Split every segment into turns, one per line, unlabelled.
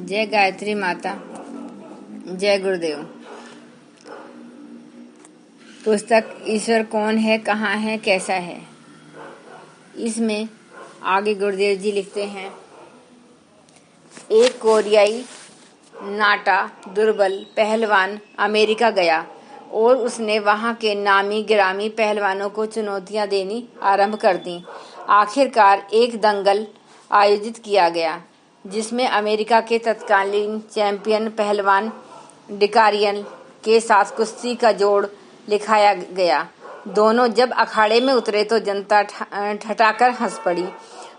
जय गायत्री माता, जय गुरुदेव। पुस्तक ईश्वर कौन है, कहाँ है, कैसा है। इसमें आगे गुरुदेव जी लिखते हैं, एक कोरियाई नाटा दुर्बल पहलवान अमेरिका गया और उसने वहां के नामी गिरामी पहलवानों को चुनौतियां देनी आरंभ कर दी। आखिरकार एक दंगल आयोजित किया गया जिसमें अमेरिका के तत्कालीन चैंपियन पहलवान डिकारियन के साथ कुश्ती का जोड़ लिखाया गया। दोनों जब अखाड़े में उतरे तो जनता ठठाकर हंस पड़ी।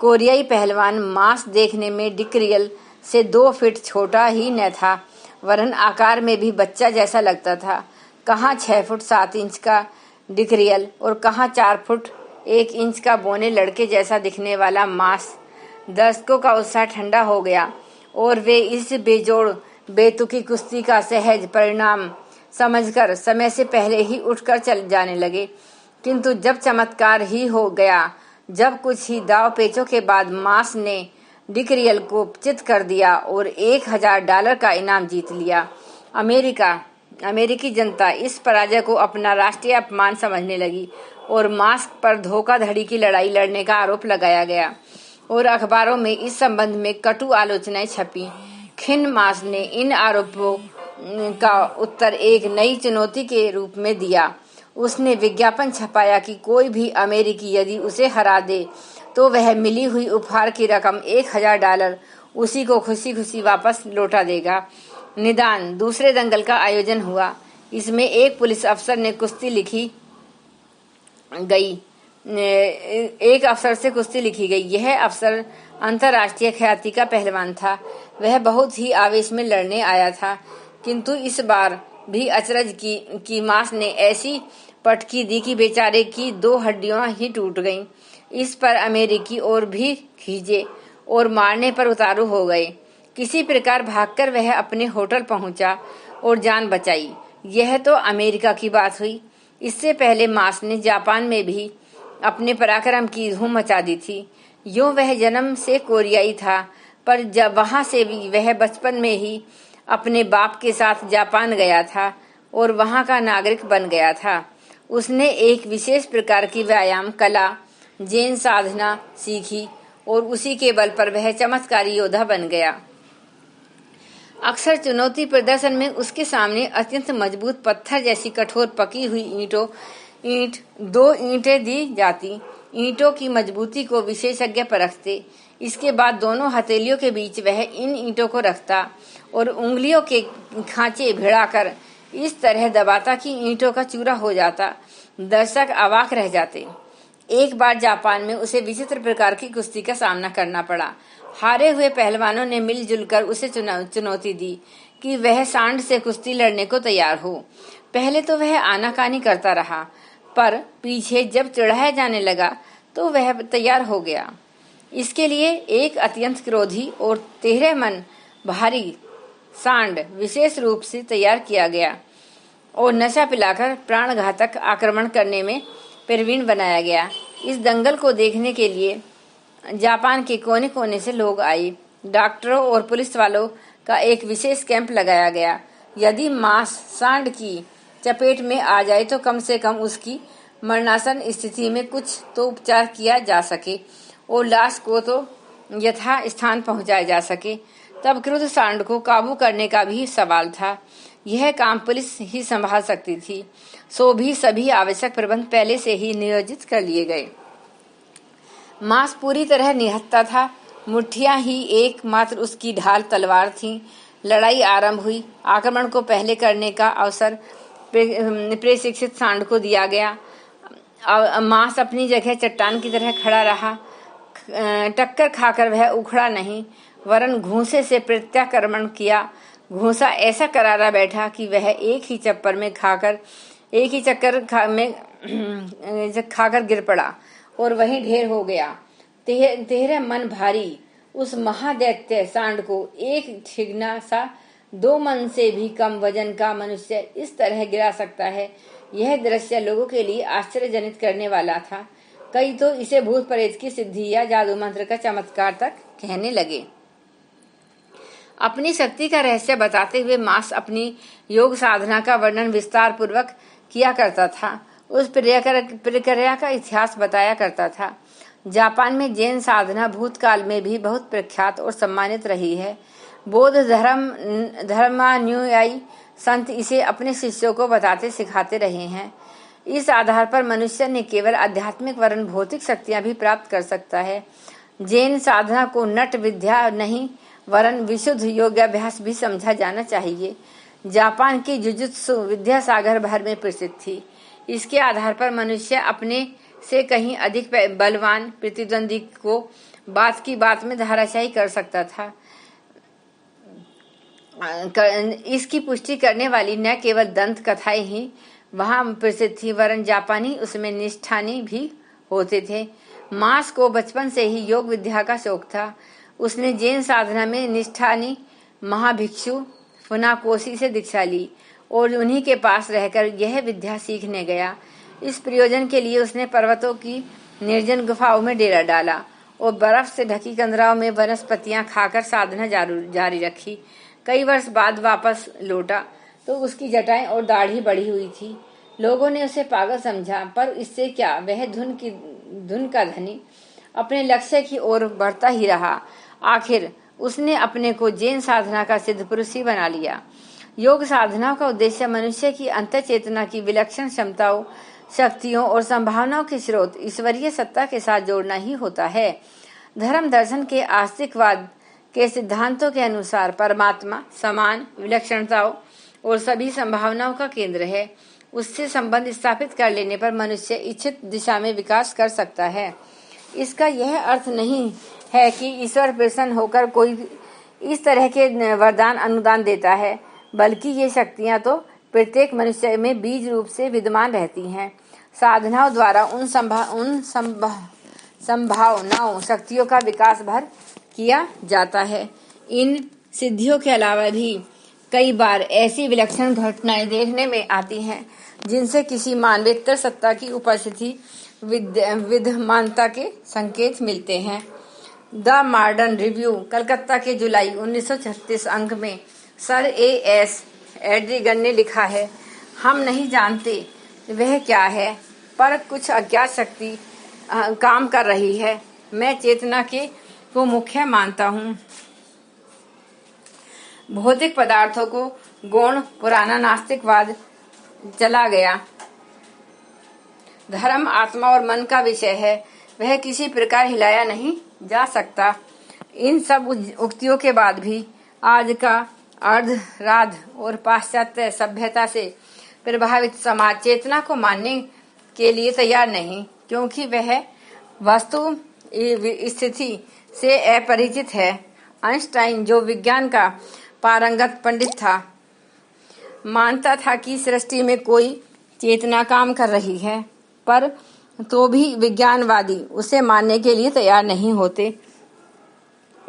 कोरियाई पहलवान मांस देखने में डिक्रियल से 2 फीट छोटा ही न था, वरन आकार में भी बच्चा जैसा लगता था। कहाँ 6 फुट 7 इंच का डिक्रियल और कहाँ 4 फुट 1 इंच का बौने लड़के जैसा दिखने वाला मांस। दर्शकों का उत्साह ठंडा हो गया और वे इस बेजोड़ बेतुकी कुश्ती का सहज परिणाम समझकर समय से पहले ही उठकर चल जाने लगे। किंतु जब चमत्कार ही हो गया, जब कुछ ही दाव पेचों के बाद मांस ने डिक्रियल को चित कर दिया और $1000 का इनाम जीत लिया। अमेरिकी जनता इस पराजय को अपना राष्ट्रीय अपमान समझने लगी और मांस पर धोखाधड़ी की लड़ाई लड़ने का आरोप लगाया गया और अखबारों में इस संबंध में कटु आलोचनाएं छपी। खिन्न मांस ने इन आरोपों का उत्तर एक नई चुनौती के रूप में दिया। उसने विज्ञापन छपाया कि कोई भी अमेरिकी यदि उसे हरा दे तो वह मिली हुई उपहार की रकम $1000 उसी को खुशी खुशी वापस लौटा देगा। निदान दूसरे दंगल का आयोजन हुआ। इसमें एक पुलिस अफसर ने एक अफसर से कुश्ती लिखी गई। यह अफसर अंतर्राष्ट्रीय ख्याति का पहलवान था। वह बहुत ही आवेश में लड़ने आया था, किंतु इस बार भी अचरज की मांस ने ऐसी पटकी दी कि बेचारे की 2 हड्डियां ही टूट गईं। इस पर अमेरिकी और भी खींचे और मारने पर उतारू हो गए। किसी प्रकार भागकर वह अपने होटल पहुंचा और जान बचाई। यह तो अमेरिका की बात हुई। इससे पहले मांस ने जापान में भी अपने पराक्रम की धूम मचा दी थी। यूं वह जन्म से कोरियाई था, पर जब वहां से भी वह बचपन में ही अपने बाप के साथ जापान गया था और वहां का नागरिक बन गया था। उसने एक विशेष प्रकार की व्यायाम कला जैन साधना सीखी और उसी के बल पर वह चमत्कारी योद्धा बन गया। अक्सर चुनौती प्रदर्शन में उसके सामने अत्यंत मजबूत पत्थर जैसी कठोर पकी हुई 2 ईंटें दी जाती। ईंटों की मजबूती को विशेषज्ञ परखते। इसके बाद दोनों हथेलियों के बीच वह इन ईंटों को रखता और उंगलियों के खांचे भिड़ाकर इस तरह दबाता कि ईंटों का चूरा हो जाता। दर्शक अवाक रह जाते। एक बार जापान में उसे विचित्र प्रकार की कुश्ती का सामना करना पड़ा। हारे हुए पहलवानों ने मिलजुल कर उसे चुनौती दी कि वह सांड से कुश्ती लड़ने को तैयार हो। पहले तो वह आनाकानी करता रहा, पर पीछे जब चढ़ाया जाने लगा तो वह तैयार हो गया। इसके लिए एक अत्यंत क्रोधी और तिहरे मन भारी सांड विशेष रूप से तैयार किया गया और नशा पिलाकर प्राणघातक आक्रमण करने में प्रवीण बनाया गया। इस दंगल को देखने के लिए जापान के कोने कोने से लोग आए। डॉक्टरों और पुलिस वालों का एक विशेष कैंप लगाया गया। यदि मांस सांड की चपेट में आ जाए तो कम से कम उसकी मरणासन स्थिति में कुछ तो उपचार किया जा सके और लाश को तो यथा स्थान पहुंचाया जा सके। तब क्रुद्ध सांड को काबू करने का भी सवाल था। यह काम पुलिस ही संभाल सकती थी, सो भी सभी आवश्यक प्रबंध पहले से ही नियोजित कर लिए गए। मांस पूरी तरह निहत्था था। मुट्ठियां ही एकमात्र उसकी ढाल तलवार थी। लड़ाई आरंभ हुई। आक्रमण को पहले करने का अवसर प्रशिक्षित सांड को दिया गया। मांस अपनी जगह चट्टान की तरह खड़ा रहा। टक्कर खाकर वह उखड़ा नहीं, वरन घूंसे से प्रत्याक्रमण किया। घूंसा ऐसा करारा बैठा कि वह एक ही चक्कर में खाकर गिर पड़ा और वहीं ढेर हो गया। तेरे मन भारी उस महादैत्य सांड को एक ठिगना सा 2 मन से भी कम वजन का मनुष्य इस तरह गिरा सकता है। यह दृश्य लोगों के लिए आश्चर्यजनित करने वाला था। कई तो इसे भूत प्रेत की सिद्धि या जादू मंत्र का चमत्कार तक कहने लगे। अपनी शक्ति का रहस्य बताते हुए मार्क्स अपनी योग साधना का वर्णन विस्तार पूर्वक किया करता था। उस प्रक्रिया का इतिहास बताया करता था। जापान में जैन साधना भूतकाल में भी बहुत प्रख्यात और सम्मानित रही है। बौद्ध धर्मानुयायी संत इसे अपने शिष्यों को बताते सिखाते रहे हैं। इस आधार पर मनुष्य न केवल आध्यात्मिक वरन भौतिक शक्तियां भी प्राप्त कर सकता है। जैन साधना को नट विद्या नहीं वरन विशुद्ध योगाभ्यास भी समझा जाना चाहिए। जापान की जुजुत्सु विद्या सागर भर में प्रसिद्ध थी। इसके आधार पर मनुष्य अपने से कहीं अधिक बलवान प्रतिद्वंदी को बात की बात में धराशायी कर सकता था। इसकी पुष्टि करने वाली न केवल दंत कथाएं ही वहां प्रसिद्ध थी वरन जापानी उसमें निष्ठानी भी होते थे। मार्क्स को बचपन से ही योग विद्या का शौक था। उसने जैन साधना में निष्ठानी महाभिक्षु फुनाकोशी से दीक्षा ली और उन्हीं के पास रहकर यह विद्या सीखने गया। इस प्रयोजन के लिए उसने पर्वतों की निर्जन गुफाओं में डेरा डाला और बर्फ से ढकी कंदराओं में वनस्पतियां खाकर साधना जारी रखी। कई वर्ष बाद वापस लौटा तो उसकी जटाएं और दाढ़ी बढ़ी हुई थी। लोगों ने उसे पागल समझा, पर इससे क्या, वह धुन का धनी अपने लक्ष्य की ओर बढ़ता ही रहा। आखिर उसने अपने को जैन साधना का सिद्ध पुरुष ही बना लिया। योग साधना का उद्देश्य मनुष्य की अंतर चेतना की विलक्षण क्षमताओं, शक्तियों और संभावनाओं के स्रोत ईश्वरीय सत्ता के साथ जोड़ना ही होता है। धर्म दर्शन के आस्तिकवाद के सिद्धांतों के अनुसार परमात्मा समान विलक्षणताओं और सभी संभावनाओं का केंद्र है। उससे संबंध स्थापित कर लेने पर मनुष्य इच्छित दिशा में विकास कर सकता है। इसका यह अर्थ नहीं है कि ईश्वर प्रसन्न होकर कोई इस तरह के वरदान अनुदान देता है, बल्कि ये शक्तियां तो प्रत्येक मनुष्य में बीज रूप से विद्यमान रहती हैं। साधनाओं द्वारा उन संभावनाओं शक्तियों का विकास भर किया जाता है। इन सिद्धियों के अलावा भी कई बार ऐसी विलक्षण घटनाएं देखने में आती हैं जिनसे किसी मानवेतर सत्ता की उपस्थिति विद्यमानता के संकेत मिलते हैं। द मॉडर्न रिव्यू कलकत्ता के जुलाई 1936 अंक में सर A.S. एड्रिगन ने लिखा है, हम नहीं जानते वह क्या है, पर कुछ अज्ञात शक्ति काम कर रही है। मैं चेतना को मुख्य मानता हूँ। भौतिक पदार्थों को गौण पुराना नास्तिकवाद चला गया। धर्म आत्मा और मन का विषय है, वह किसी प्रकार हिलाया नहीं जा सकता। इन सब उक्तियों के बाद भी आज का अर्धराध और पाश्चात्य सभ्यता से प्रभावित समाज चेतना को मानने के लिए तैयार नहीं, क्योंकि वह वस्तु स्थिति से अपरिचित है। आइंस्टाइन, जो विज्ञान का पारंगत पंडित था, मानता था कि सृष्टि में कोई चेतना काम कर रही है, पर तो भी विज्ञानवादी उसे मानने के लिए तैयार नहीं होते।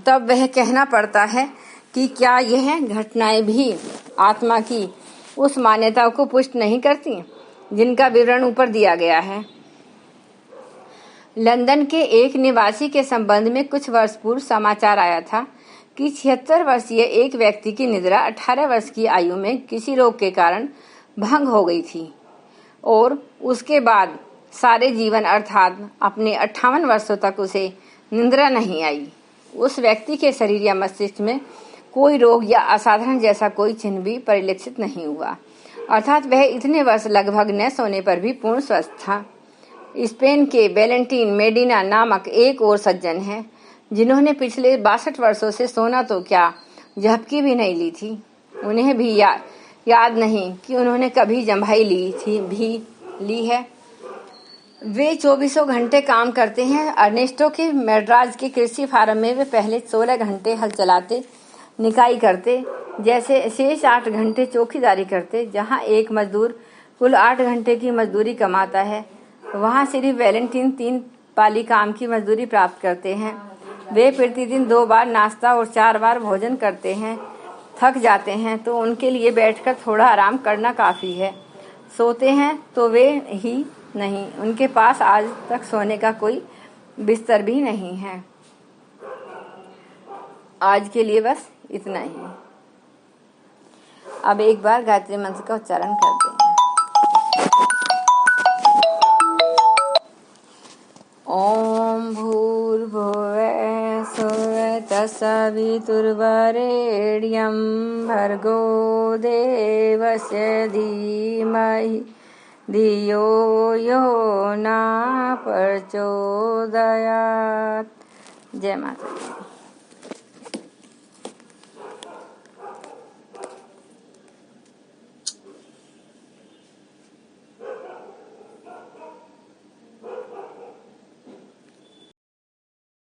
तब वह कहना पड़ता है कि क्या यह घटनाएं भी आत्मा की उस मान्यता को पुष्ट नहीं करती जिनका विवरण ऊपर दिया गया है। लंदन के एक निवासी के संबंध में कुछ वर्ष पूर्व समाचार आया था कि 76 वर्षीय एक व्यक्ति की निद्रा 18 वर्ष की आयु में किसी रोग के कारण भंग हो गई थी और उसके बाद सारे जीवन अर्थात अपने 58 वर्षों तक उसे निद्रा नहीं आई। उस व्यक्ति के शरीर या मस्तिष्क में कोई रोग या असाधारण जैसा कोई चिन्ह भी परिलक्षित नहीं हुआ, अर्थात वह इतने वर्ष लगभग न सोने पर भी पूर्ण स्वस्थ था। स्पेन के वैलेंटीन मेडिना नामक एक और सज्जन हैं जिन्होंने पिछले 62 वर्षों से सोना तो क्या झपकी भी नहीं ली थी। उन्हें भी याद नहीं कि उन्होंने कभी जम्भाई ली है। वे 24 घंटे काम करते हैं। अर्नेस्टो के मैड्रास के कृषि फार्म में वे पहले 16 घंटे हल चलाते, निकाई करते, जैसे शेष 8 घंटे चौकीदारी करते। जहां एक मजदूर कुल 8 घंटे की मजदूरी कमाता है, वहां सिर्फ वैलेंटीन 3 पाली काम की मजदूरी प्राप्त करते हैं। वे प्रतिदिन 2 बार नाश्ता और 4 बार भोजन करते हैं। थक जाते हैं तो उनके लिए बैठकर थोड़ा आराम करना काफी है। सोते हैं तो वे ही नहीं, उनके पास आज तक सोने का कोई बिस्तर भी नहीं है। आज के लिए बस इतना ही। अब एक बार गायत्री मंत्र का उच्चारण करते हैं। ओम भूर्भुवः स्वः तत्सवितुर्वरेण्यं भर्गो देवस्य धीमहि धियो यो न प्रचोदयात्। जय माता दी।